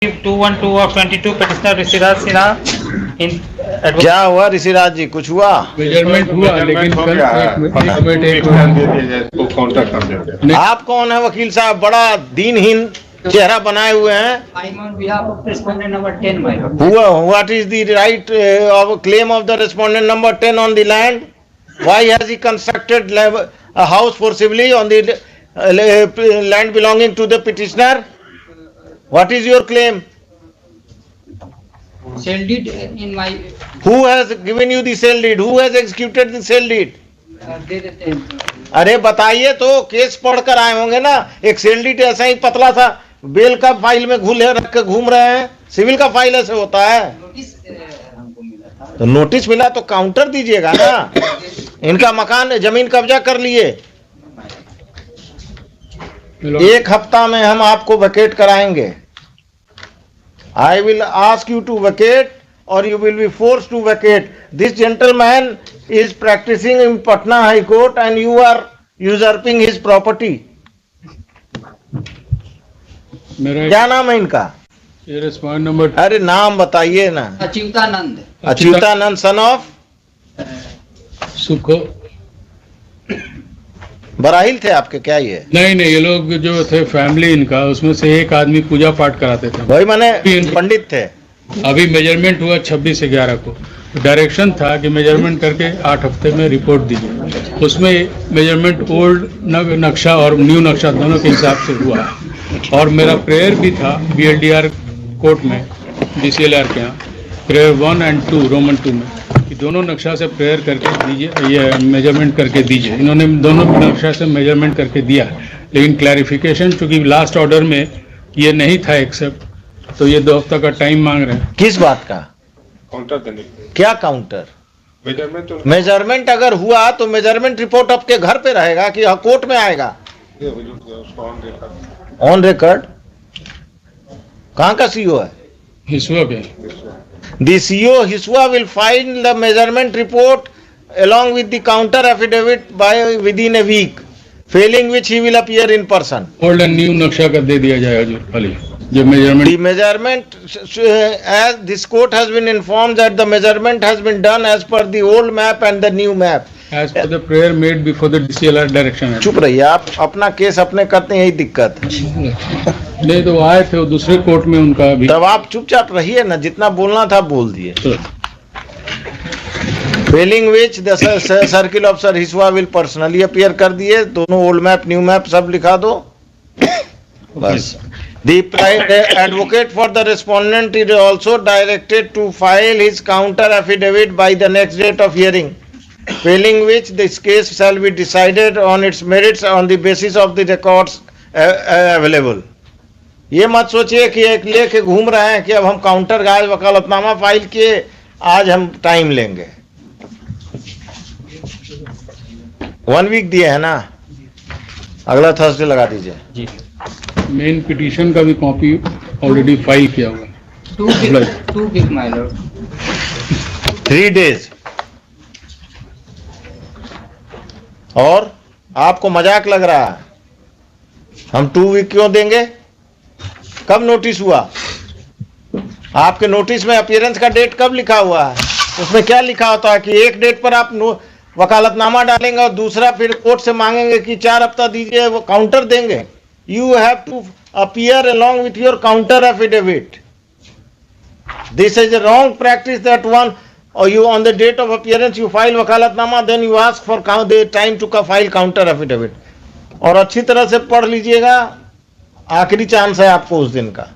212 of 22 petitioner Rishiraj Sinha in क्या हुआ ऋषिराज जी, कुछ हुआ? मेजरमेंट हुआ लेकिन कल आप कौन है वकील साहब? बड़ा दीनहीन चेहरा बनाए हुए हैं। I'm on behalf of respondent number 10, my lord. What is the right of claim of the respondent number 10 on the land? Why has he constructed a house forcibly on the land belonging to the petitioner? What is your claim? Sale deed in my Who has given you the sale deed? Who has executed the sale deed? दे देते हैं। अरे बताइए तो, case पढ़कर आए होंगे ना। एक सेल डीड ऐसा ही पतला सा बेल का फाइल में घुले रख के घूम रहे हैं। सिविल का फाइल ऐसे होता है। नोटिस हमको मिला था। तो नोटिस मिला तो काउंटर दीजिएगा ना। इनका मकान जमीन कब्जा कर लिए। एक हफ्ता में हम आपको वैकेट कराएंगे। I will ask you to vacate और you will be force to vacate. This gentleman is practicing in Patna High Court and you are usurping his property. मेरा क्या नाम है इनका? ये रिस्पॉन्ड नंबर अरे नाम बताइए ना। अच्युतानंद। अच्युतानंद सन ऑफ सुखो बराहिल थे आपके क्या ये? नहीं, ये लोग जो थे फैमिली इनका, उसमें से एक आदमी पूजा पाठ कराते थे। वही माने पंडित थे। अभी मेजरमेंट हुआ 26/11 को। डायरेक्शन था कि मेजरमेंट करके 8 हफ्ते में रिपोर्ट दीजिए। उसमें मेजरमेंट ओल्ड नक्शा और न्यू नक्शा दोनों के हिसाब से हुआ है। और मेरा प्रेयर भी था BLDR कोर्ट में, DCLR के यहाँ, प्रेयर 1 और 2 रोमन 2 में, कि दोनों नक्शा से प्रेयर करके दीजिए, ये मेजरमेंट करके दीजिए। इन्होंने दोनों नक्शा से मेजरमेंट करके दिया, लेकिन क्लैरिफिकेशन चूँकि लास्ट ऑर्डर में ये नहीं था एक्सेप्ट, तो ये 2 हफ्ता का टाइम मांग रहे हैं। किस बात का? काउंटर देने क्या काउंटर? मेजरमेंट तो मेजरमेंट अगर हुआ तो मेजरमेंट रिपोर्ट आपके घर पे रहेगा कि कोर्ट में आएगा? On record. कहाँ का सीओ है? हिस्सा के The CO Hiswa will find the measurement report along with the counter affidavit within a week, failing which he will appear in person. Old and new नक्शा का दे दिया जाए हजूर खाली जो measurement. The measurement, as this court has been informed that the measurement has been done as per the old map and the new map. As per the prayer made before the DCLR direction है। चुप रहिए आप, अपना case अपने करते हैं, यही दिक्कत है। नहीं तो आए थे वो दूसरे कोर्ट में उनका भी। तब आप चुपचाप रहिए ना, जितना बोलना था बोल दिए। Failing which the circle officer हिस्वा will personally appear कर दिए। दोनों ओल्ड मैप न्यू मैप सब लिखा दो बस। The advocate for the respondent is also directed to file his counter affidavit by the next date of hearing, failing which this case shall be decided on its merits on the basis of the records available. ये मत सोचिए कि एक लेके घूम रहे हैं कि अब हम काउंटर गाय वकालतनामा फाइल किए, आज हम टाइम लेंगे। 1 वीक दिए है ना, अगला थर्सडे लगा दीजिए जी। मेन पिटीशन का भी कॉपी ऑलरेडी फाइल किया हुआ है। 2 week, my lord. 3 days। और आपको मजाक लग रहा है? हम 2 वीक क्यों देंगे? कब नोटिस हुआ? आपके नोटिस में अपीयरेंस का डेट कब लिखा हुआ है? उसमें क्या लिखा होता है कि एक डेट पर आप वकालतनामा डालेंगे और दूसरा फिर कोर्ट से मांगेंगे कि 4 हफ्ता दीजिए, वो काउंटर देंगे। You have to appear along with your counter affidavit. This is a wrong practice that one or you on the date of appearance you file वकालतनामा, then you ask for the time to file counter affidavit. और अच्छी तरह से पढ़ लीजिएगा, आखिरी chance है आपको उस दिन का।